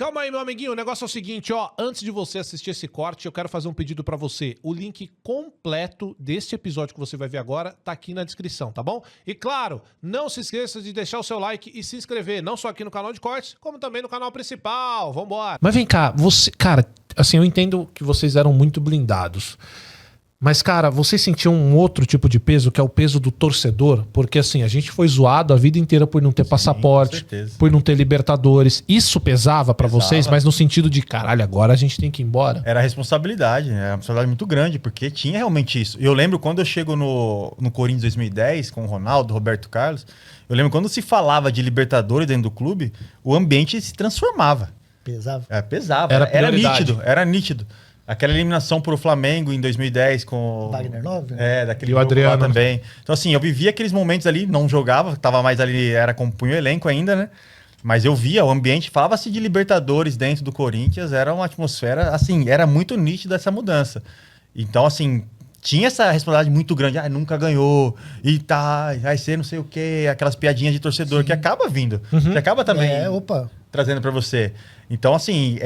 Calma aí, meu amiguinho, o negócio é o seguinte, ó. Antes de você assistir esse corte, eu quero fazer um pedido pra você. O link completo deste episódio que você vai ver agora tá aqui na descrição, tá bom? E claro, não se esqueça de deixar o seu like e se inscrever, não só aqui no canal de cortes, como também no canal principal. Vambora! Mas vem cá, você... Cara, assim, eu entendo que vocês eram muito blindados. Mas, cara, vocês sentiam um outro tipo de peso, que é o peso do torcedor? Porque, assim, a gente foi zoado a vida inteira por não ter passaporte, por não ter Libertadores. Isso pesava pra vocês, mas no sentido de, caralho, agora a gente tem que ir embora? Era a responsabilidade, né? Era uma responsabilidade muito grande, porque tinha realmente isso. Eu lembro quando eu chego no Corinthians 2010, com o Ronaldo, Roberto Carlos, eu lembro quando se falava de Libertadores dentro do clube, o ambiente se transformava. Pesava? Pesava. Era nítido. Aquela eliminação pro Flamengo em 2010 com... Wagner Love? Daquele e o jogo Adriano lá também. Então, assim, eu vivia aqueles momentos ali, não jogava, tava mais ali, era compunha o elenco ainda, né? Mas eu via o ambiente, falava-se de Libertadores dentro do Corinthians, era uma atmosfera, assim, era muito nítida essa mudança. Então, assim, tinha essa responsabilidade muito grande. Ah, nunca ganhou, e tá, vai ser não sei o quê, aquelas piadinhas de torcedor. Sim. Que acaba vindo, que acaba também trazendo pra você. Então, assim,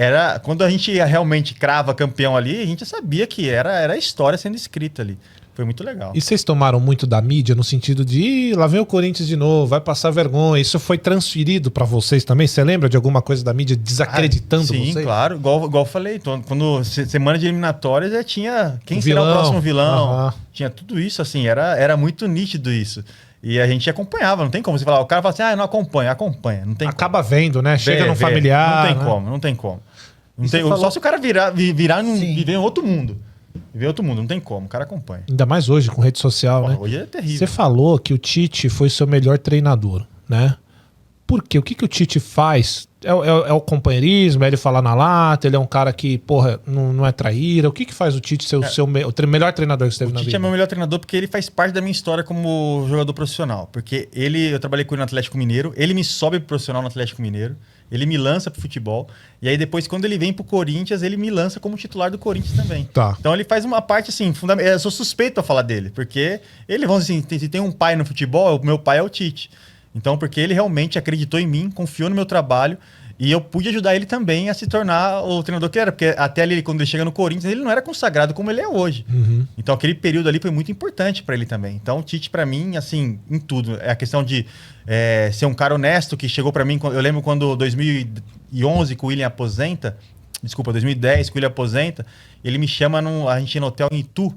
quando a gente realmente crava campeão ali, a gente sabia que era a história sendo escrita ali. Foi muito legal. E vocês tomaram muito da mídia no sentido de, lá vem o Corinthians de novo, vai passar vergonha. Isso foi transferido pra vocês também? Você lembra de alguma coisa da mídia desacreditando vocês? Sim, claro. Igual eu falei, quando semana de eliminatórias já tinha quem será o próximo vilão. Tinha tudo isso, assim, era muito nítido isso. E a gente acompanhava, não tem como você falar. O cara fala assim, eu não acompanha. Não tem Acaba vendo, né? Chega num familiar. Não tem como. Só se o cara virar e viver em outro mundo. Viver em outro mundo, não tem como. O cara acompanha. Ainda mais hoje, com rede social, né? Hoje é terrível. Você falou que o Tite foi seu melhor treinador, né? Por quê? O que o Tite faz? É o companheirismo? É ele falar na lata? Ele é um cara que, porra, não é traíra? O que faz o Tite ser o melhor treinador que você teve na vida? O Tite é meu melhor treinador porque ele faz parte da minha história como jogador profissional. Porque eu trabalhei com ele no Atlético Mineiro, ele me sobe pro profissional no Atlético Mineiro, ele me lança pro futebol, e aí depois, quando ele vem pro Corinthians, ele me lança como titular do Corinthians também. Tá. Então ele faz uma parte, assim, fundamental. Eu sou suspeito a falar dele, porque ele, vamos dizer assim, se tem um pai no futebol, o meu pai é o Tite. Então, porque ele realmente acreditou em mim, confiou no meu trabalho, e eu pude ajudar ele também a se tornar o treinador que ele era. Porque até ali, quando ele chega no Corinthians, ele não era consagrado como ele é hoje. Uhum. Então, aquele período ali foi muito importante para ele também. Então, o Tite, para mim, assim, em tudo. É a questão de ser um cara honesto, que chegou para mim... Eu lembro quando 2011, que o William aposenta... Desculpa, 2010, que o William aposenta, ele me chama, a gente ia no hotel em Itu.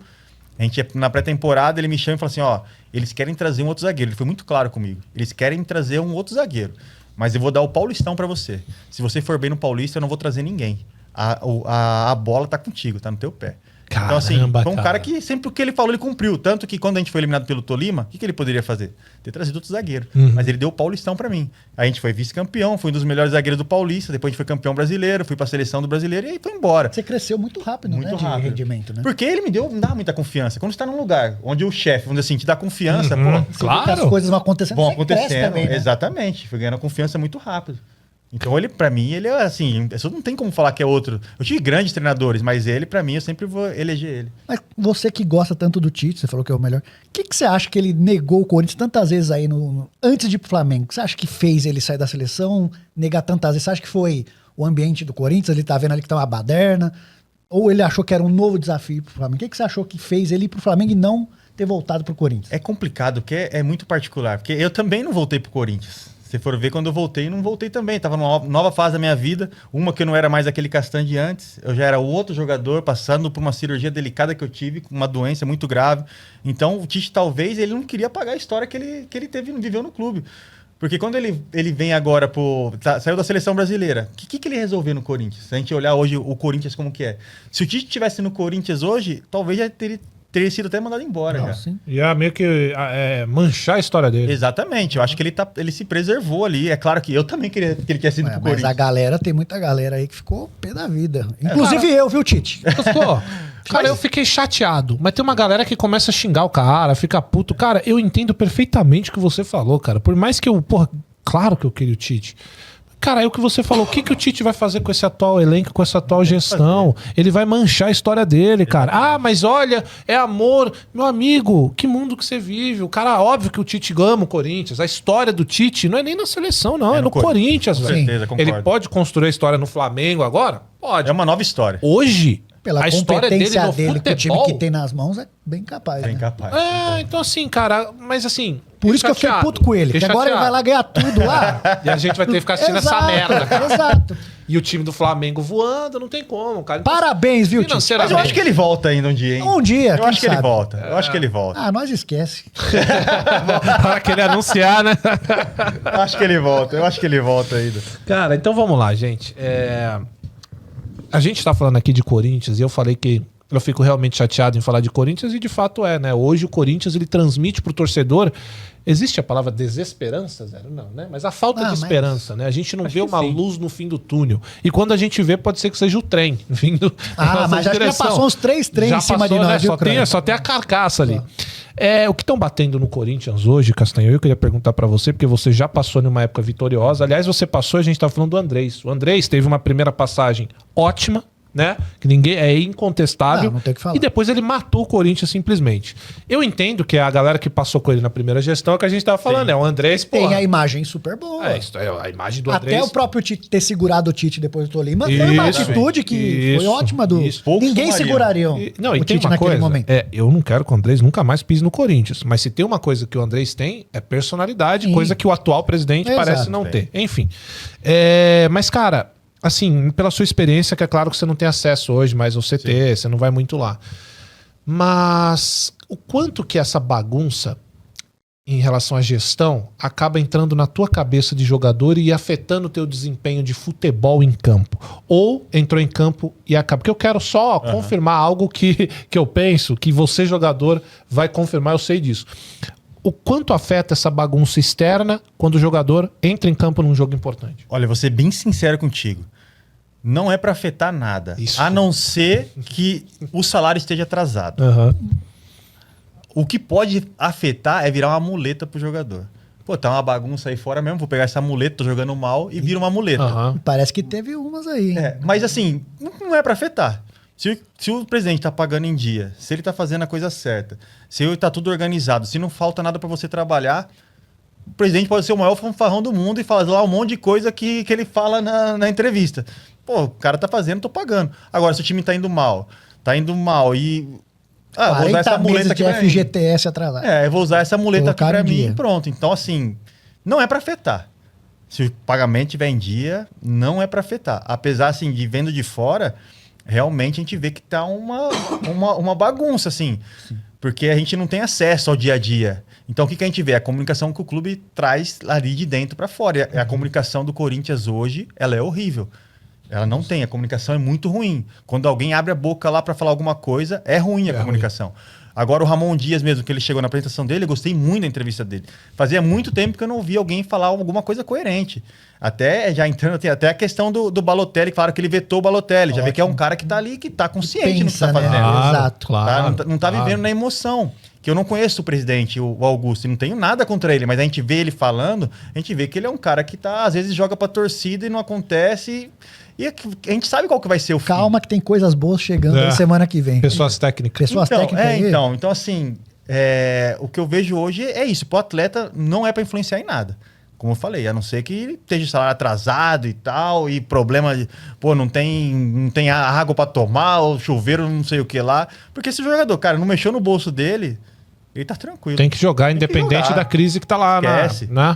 A gente, na pré-temporada, ele me chama e fala assim, ó, eles querem trazer um outro zagueiro. Ele foi muito claro comigo. Eles querem trazer um outro zagueiro. Mas eu vou dar o Paulistão pra você. Se você for bem no Paulista, eu não vou trazer ninguém. A bola tá contigo, tá no teu pé. Caramba, então, assim, foi um cara que sempre o que ele falou, ele cumpriu. Tanto que quando a gente foi eliminado pelo Tolima, o que ele poderia fazer? Ter trazido outro zagueiro. Uhum. Mas ele deu o Paulistão pra mim. A gente foi vice-campeão, fui um dos melhores zagueiros do Paulista. Depois a gente foi campeão brasileiro, fui pra seleção do brasileiro e aí foi embora. Você cresceu muito rápido, né? De rendimento, né? Porque ele me dá muita confiança. Quando você tá num lugar onde o chefe, vamos dizer assim, te dá confiança, claro. As coisas vão acontecendo. Vão acontecendo, também, né? Exatamente. Foi ganhando confiança muito rápido. Então, ele, pra mim, ele é assim... Não tem como falar que é outro. Eu tive grandes treinadores, mas ele, pra mim, eu sempre vou eleger ele. Mas você que gosta tanto do Tite, você falou que é o melhor. O que você acha que ele negou o Corinthians tantas vezes aí antes de ir pro Flamengo? Você acha que fez ele sair da seleção, negar tantas vezes? Você acha que foi o ambiente do Corinthians? Ele tá vendo ali que tá uma baderna? Ou ele achou que era um novo desafio pro Flamengo? O que você achou que fez ele ir pro Flamengo e não ter voltado pro Corinthians? É complicado, porque é muito particular. Porque eu também não voltei pro Corinthians. Se for ver, quando eu voltei, não voltei também. Tava numa nova fase da minha vida. Uma que eu não era mais aquele Castan de antes. Eu já era outro jogador, passando por uma cirurgia delicada que eu tive, com uma doença muito grave. Então, o Tite, talvez, ele não queria pagar a história que ele viveu no clube. Porque quando ele vem agora saiu da seleção brasileira, o que ele resolveu no Corinthians? Se a gente olhar hoje o Corinthians como que é. Se o Tite estivesse no Corinthians hoje, talvez já teria sido até mandado embora. Já. Sim. Ia meio que manchar a história dele. Exatamente. Eu acho que ele se preservou ali. É claro que eu também queria que ele tivesse ido pro Corinthians. Mas tem muita galera aí que ficou pé da vida. Inclusive eu, viu, Tite? Cara, eu fiquei chateado. Mas tem uma galera que começa a xingar o cara, fica puto. Cara, eu entendo perfeitamente o que você falou, cara. Por mais que claro que eu queria o Tite. Cara, é o que você falou. O que o Tite vai fazer com esse atual elenco, com essa atual gestão? Ele vai manchar a história dele, cara. Ah, mas olha, é amor. Meu amigo, que mundo que você vive. O cara, óbvio que o Tite ama o Corinthians. A história do Tite não é nem na seleção, não. É no Corinthians, Com velho. certeza, concordo. Ele pode construir a história no Flamengo agora? Pode. É uma nova história. Hoje, Pela a história dele competência no dele, que o time futebol... que tem nas mãos é bem capaz. É né? incapaz. É, então assim, cara, mas assim... Por isso que eu fiquei puto com ele, que agora ele vai lá ganhar tudo lá. E a gente vai ter que ficar assistindo essa Exato, merda, cara. Exato. E o time do Flamengo voando, não tem como, cara. Parabéns, viu, Tite? Mas Financeiramente. eu acho que ele volta ainda um dia, hein? Um dia, Eu quem acho que ele sabe? volta. Eu acho que ele volta. Ah, nós esquece. Na hora que ele anunciar, né? Eu acho que ele volta. Eu acho que ele volta ainda. Cara, então vamos lá, gente. A gente tá falando aqui de Corinthians e eu falei que eu fico realmente chateado em falar de Corinthians e de fato é, né? Hoje o Corinthians ele transmite pro torcedor. Existe a palavra desesperança, Zé? Não, né? Mas a falta de Mas- esperança, né? A gente não vê que uma sim. luz no fim do túnel. E quando a gente vê, pode ser que seja o trem vindo. Ah, mas acho que já passou uns 3 trens em cima de nós, viu, só tem, Crânio? só tem a carcaça ali. O que estão batendo no Corinthians hoje, Castanho, eu queria perguntar pra você, porque você já passou numa época vitoriosa. Aliás, você passou, a gente tá falando do Andrés. O Andrés teve uma primeira passagem ótima, né? Que ninguém é incontestável. Não tem o que falar. E depois ele matou o Corinthians simplesmente. Eu entendo que a galera que passou com ele na primeira gestão é o que a gente tava falando, Sim. é o Andrés, Tem porra. a imagem super boa. Isso é a imagem do Até Andrés. o próprio Tite ter segurado o Tite depois do Tolima foi uma Isso, atitude que foi isso, ótima do. isso. Poucos Ninguém tomariam. seguraria Não, e o tem Tite uma naquele coisa, momento. eu não quero que o Andrés nunca mais pise no Corinthians, mas se tem uma coisa que o Andrés tem, é personalidade, Sim. coisa que o atual presidente Exato. parece não ter. Enfim, mas cara, assim, pela sua experiência, que é claro que você não tem acesso hoje mais ao CT, você não vai muito lá, mas o quanto que essa bagunça em relação à gestão acaba entrando na tua cabeça de jogador e afetando o teu desempenho de futebol em campo. Ou entrou em campo e acaba. Porque eu quero só confirmar algo que eu penso, que você, jogador, vai confirmar, eu sei disso. O quanto afeta essa bagunça externa quando o jogador entra em campo num jogo importante? Olha, vou ser bem sincero contigo. Não é pra afetar nada. Isso. A não ser que o salário esteja atrasado. O que pode afetar é virar uma muleta pro jogador. Pô, tá uma bagunça aí fora mesmo, vou pegar essa muleta, tô jogando mal e vira uma muleta. Aham. Parece que teve umas aí. hein? Mas assim, não é pra afetar. Se o presidente tá pagando em dia, se ele tá fazendo a coisa certa, se tá tudo organizado, se não falta nada pra você trabalhar, o presidente pode ser o maior fanfarrão do mundo e falar lá um monte de coisa que ele fala na entrevista. Pô, o cara tá fazendo, tô pagando. Agora, se o time tá indo mal e... vou usar essa 40 muleta meses aqui de pra mim. FGTS atrasado. Eu vou usar essa muleta aqui Colocaram pra em mim dia. e pronto. Então, assim, não é pra afetar. Se o pagamento tiver em dia, não é pra afetar. Apesar, assim, de vendo de fora, realmente a gente vê que tá uma bagunça, assim. Porque a gente não tem acesso ao dia a dia. Então, o que a gente vê? A comunicação que o clube traz ali de dentro pra fora. E a comunicação do Corinthians hoje, ela é horrível. Ela não tem, a comunicação é muito ruim. Quando alguém abre a boca lá pra falar alguma coisa, é ruim a comunicação. Agora, o Ramon Dias mesmo, que ele chegou na apresentação dele, eu gostei muito da entrevista dele. Fazia muito tempo que eu não via alguém falar alguma coisa coerente. Até, já entrando, tem até a questão do Balotelli, claro que ele vetou o Balotelli. Já vê que é um cara que tá ali, que tá consciente no que tá Pensa, né? fazendo. Exato. Tá? Não tá vivendo na emoção. Que eu não conheço o presidente, o Augusto, e não tenho nada contra ele, mas a gente vê ele falando, a gente vê que ele é um cara que tá, às vezes joga pra torcida e não acontece. E a gente sabe qual que vai ser o fim. Calma que tem coisas boas chegando aí semana que vem. Pessoas técnicas. Pessoas técnicas aí. Então assim, o que eu vejo hoje é isso. Pro atleta não é pra influenciar em nada. Como eu falei, a não ser que ele esteja salário atrasado e tal, e problema de, não tem água pra tomar, ou chuveiro não sei o que lá. Porque esse jogador, cara, não mexeu no bolso dele, ele tá tranquilo. Tem que jogar, independente jogar. da crise que tá lá, Esquece. né?